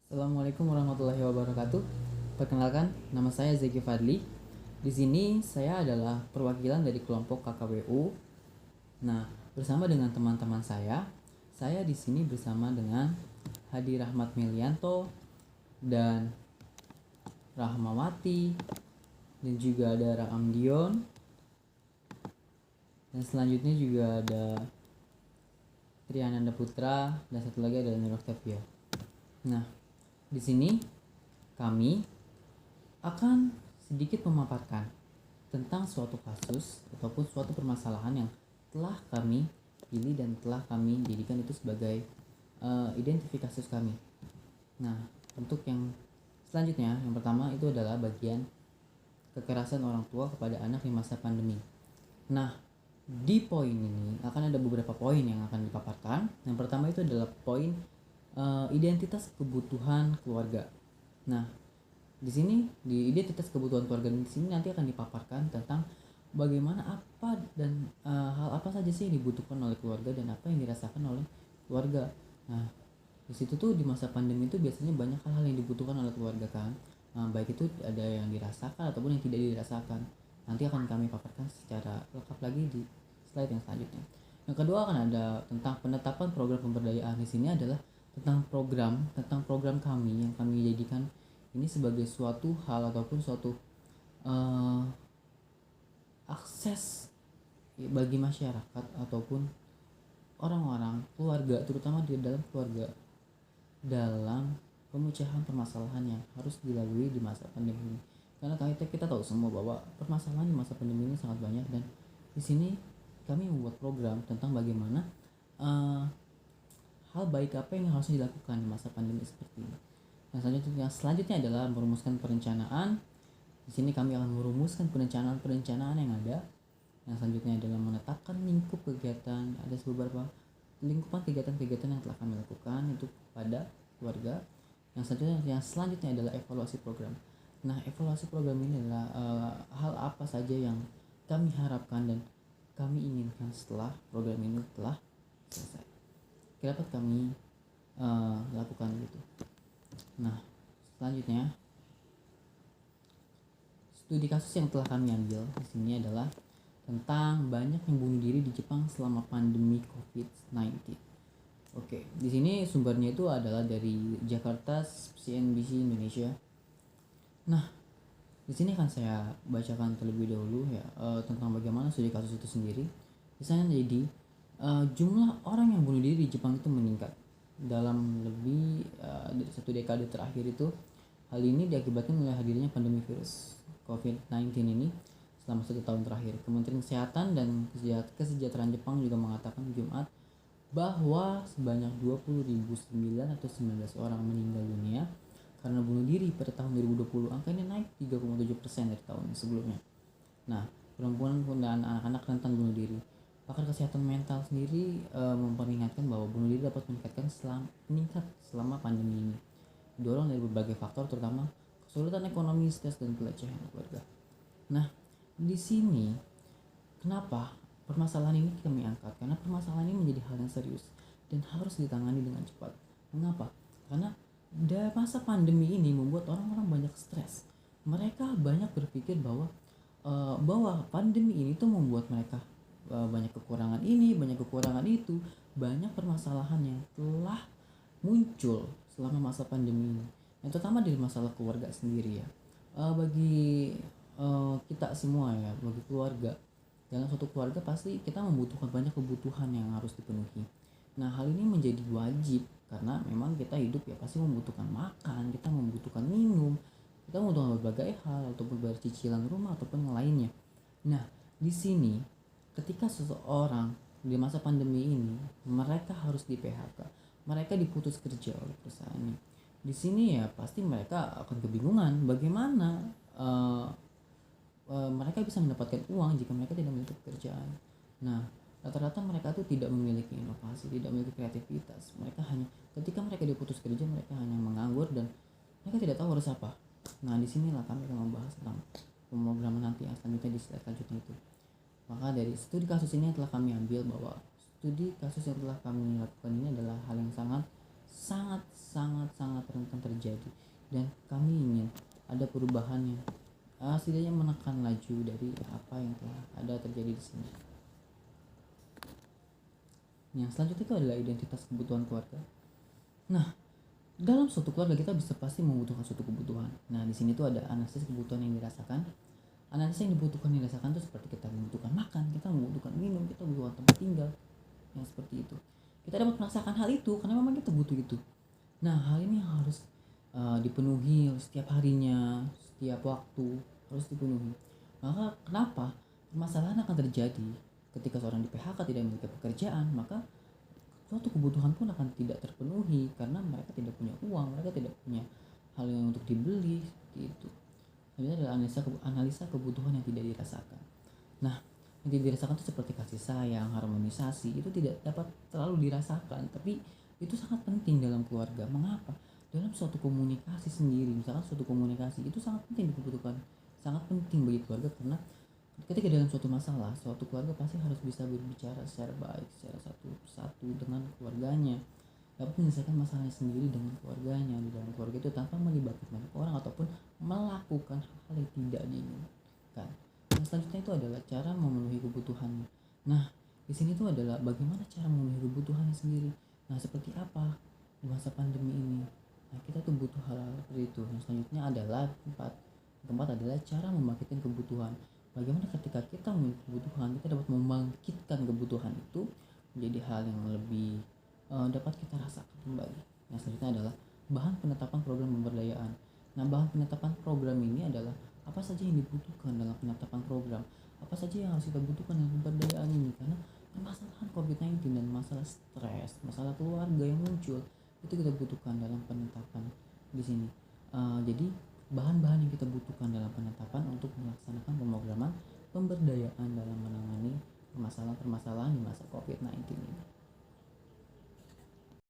Assalamualaikum warahmatullahi wabarakatuh. Perkenalkan, nama saya Zeki Fadli. Di sini saya adalah perwakilan dari kelompok KKWU. Nah, bersama dengan teman-teman saya di sini bersama dengan Hadi Rahmat Melianto dan Rahmawati dan juga ada Raam Dion dan selanjutnya juga ada Triananda Putra dan satu lagi adalah Nur Octavia. Nah, di sini kami akan sedikit memaparkan tentang suatu kasus ataupun suatu permasalahan yang telah kami pilih dan telah kami jadikan itu sebagai identifikasi kami. Nah, untuk yang selanjutnya, yang pertama itu adalah bagian kekerasan orang tua kepada anak di masa pandemi. Nah, di poin ini akan ada beberapa poin yang akan dipaparkan. Yang pertama itu adalah poin identitas kebutuhan keluarga. Nah, di sini di identitas kebutuhan keluarga di sini nanti akan dipaparkan tentang bagaimana apa dan hal apa saja sih yang dibutuhkan oleh keluarga dan apa yang dirasakan oleh keluarga. Nah, di situ tuh di masa pandemi itu biasanya banyak hal-hal yang dibutuhkan oleh keluarga kan. Baik itu ada yang dirasakan ataupun yang tidak dirasakan. Nanti akan kami paparkan secara lengkap lagi di slide yang selanjutnya. Yang kedua akan ada tentang penetapan program pemberdayaan. Di sini adalah tentang program kami yang kami jadikan ini sebagai suatu hal ataupun suatu uh, akses bagi masyarakat ataupun orang-orang keluarga, terutama di dalam keluarga, dalam pemecahan permasalahan yang harus dilalui di masa pandemi ini. Karena kita tahu semua bahwa permasalahan di masa pandemi ini sangat banyak, dan di sini kami membuat program tentang bagaimana hal baik apa yang harus dilakukan di masa pandemi seperti ini. Selanjutnya adalah merumuskan perencanaan. Di sini kami akan merumuskan perencanaan yang ada. Yang selanjutnya adalah menetapkan lingkup kegiatan. Ada beberapa lingkupan kegiatan-kegiatan yang telah kami lakukan itu pada keluarga. Yang selanjutnya adalah evaluasi program. Nah, evaluasi program ini adalah hal apa saja yang kami harapkan dan kami inginkan setelah program ini telah selesai. Dapat kami lakukan gitu. Nah, selanjutnya studi kasus yang telah kami ambil di sini adalah tentang banyak yang bunuh diri di Jepang selama pandemi COVID-19. Oke, di sini sumbernya itu adalah dari Jakarta CNBC Indonesia. Nah, di sini akan saya bacakan terlebih dahulu ya tentang bagaimana studi kasus itu sendiri. Misalnya jadi jumlah orang yang bunuh diri di Jepang itu meningkat dalam lebih dari satu dekade terakhir itu. Hal ini diakibatkan oleh hadirnya pandemi virus COVID-19 ini selama 1 tahun terakhir. Kementerian Kesehatan dan Kesejahteraan Jepang juga mengatakan Jumat bahwa sebanyak 20.919 orang meninggal dunia karena bunuh diri pada tahun 2020. Angka ini naik 3,7% dari tahun sebelumnya. Nah, perempuan dan anak-anak rentan bunuh diri. Pakar kesehatan mental sendiri memperingatkan bahwa bunuh diri dapat meningkat selama pandemi ini, didorong dari berbagai faktor terutama kesulitan ekonomi, stres, dan pelecehan keluarga. Nah, di sini kenapa permasalahan ini kami angkat? Karena permasalahan ini menjadi hal yang serius dan harus ditangani dengan cepat. Mengapa? Karena masa pandemi ini membuat orang-orang banyak stres. Mereka banyak berpikir bahwa pandemi ini tuh membuat mereka banyak kekurangan ini, banyak kekurangan itu, banyak permasalahan yang telah muncul selama masa pandemi ini. Yang terutama dari masalah keluarga sendiri ya. Bagi kita semua ya, bagi keluarga, dalam suatu keluarga pasti kita membutuhkan banyak kebutuhan yang harus dipenuhi. Nah, hal ini menjadi wajib karena memang kita hidup ya pasti membutuhkan makan, kita membutuhkan minum, kita membutuhkan berbagai hal ataupun bayar cicilan rumah ataupun yang lainnya. Nah, di sini ketika seseorang di masa pandemi ini mereka harus di PHK, mereka diputus kerja oleh perusahaannya. Di sini ya pasti mereka akan kebingungan bagaimana mereka bisa mendapatkan uang jika mereka tidak memiliki pekerjaan. Nah, rata-rata mereka tuh tidak memiliki inovasi, tidak memiliki kreativitas. Mereka hanya ketika mereka diputus kerja mereka hanya menganggur dan mereka tidak tahu harus apa. Nah, disinilah kami akan membahas tentang pemrograman nanti yang selanjutnya di slide selanjutnya itu. Maka dari studi kasus ini yang telah kami ambil bahwa studi kasus yang telah kami lakukan ini adalah hal yang sangat sangat sangat sangat rentan terjadi, dan kami ingin ada perubahan yang setidaknya menekan laju dari apa yang telah ada terjadi di sini. Yang selanjutnya itu adalah identitas kebutuhan keluarga. Nah, dalam suatu keluarga kita bisa pasti membutuhkan suatu kebutuhan. Nah, di sini tuh ada analisis kebutuhan yang dirasakan. Analisis yang dibutuhkan dirasakan tuh seperti kita membutuhkan makan, kita membutuhkan minum, kita membutuhkan tempat tinggal, yang seperti itu. Kita dapat merasakan hal itu karena memang kita butuh itu. Nah, hal ini harus dipenuhi setiap harinya, setiap waktu harus dipenuhi. Maka kenapa permasalahan akan terjadi ketika seorang di PHK tidak memiliki pekerjaan, maka suatu kebutuhan pun akan tidak terpenuhi karena mereka tidak punya uang, mereka tidak punya hal yang untuk dibeli gitu. Ini adalah analisa kebutuhan yang tidak dirasakan. Nah, yang tidak dirasakan itu seperti kasih sayang, harmonisasi, itu tidak dapat terlalu dirasakan, tapi itu sangat penting dalam keluarga. Mengapa? Dalam suatu komunikasi sendiri, misalkan suatu komunikasi itu sangat penting dibutuhkan, sangat penting bagi keluarga, karena ketika dalam suatu masalah, suatu keluarga pasti harus bisa berbicara secara baik, secara satu-satu dengan keluarganya, dapat menyelesaikan masalahnya sendiri dengan keluarganya di dalam keluarga itu tanpa melibatkan banyak orang ataupun melakukan hal yang tidak diinginkan. Yang selanjutnya itu adalah cara memenuhi kebutuhannya. Nah, di sini tuh adalah bagaimana cara memenuhi kebutuhannya sendiri. Nah, seperti apa di masa pandemi ini? Nah, kita tuh butuh hal-hal seperti itu. Yang selanjutnya adalah keempat adalah cara membangkitkan kebutuhan. Bagaimana ketika kita memiliki kebutuhan, kita dapat membangkitkan kebutuhan itu menjadi hal yang lebih dapat kita rasakan kembali. Yang selanjutnya adalah bahan penetapan program pemberdayaan. Nah, bahan penetapan program ini adalah apa saja yang dibutuhkan dalam penetapan program, apa saja yang harus kita butuhkan dalam pemberdayaan ini, karena permasalahan COVID-19 dan masalah stres, masalah keluarga yang muncul itu kita butuhkan dalam penetapan di sini. Jadi bahan-bahan yang kita butuhkan dalam penetapan untuk melaksanakan pemrograman pemberdayaan dalam menangani permasalahan-permasalahan di masa COVID-19 ini.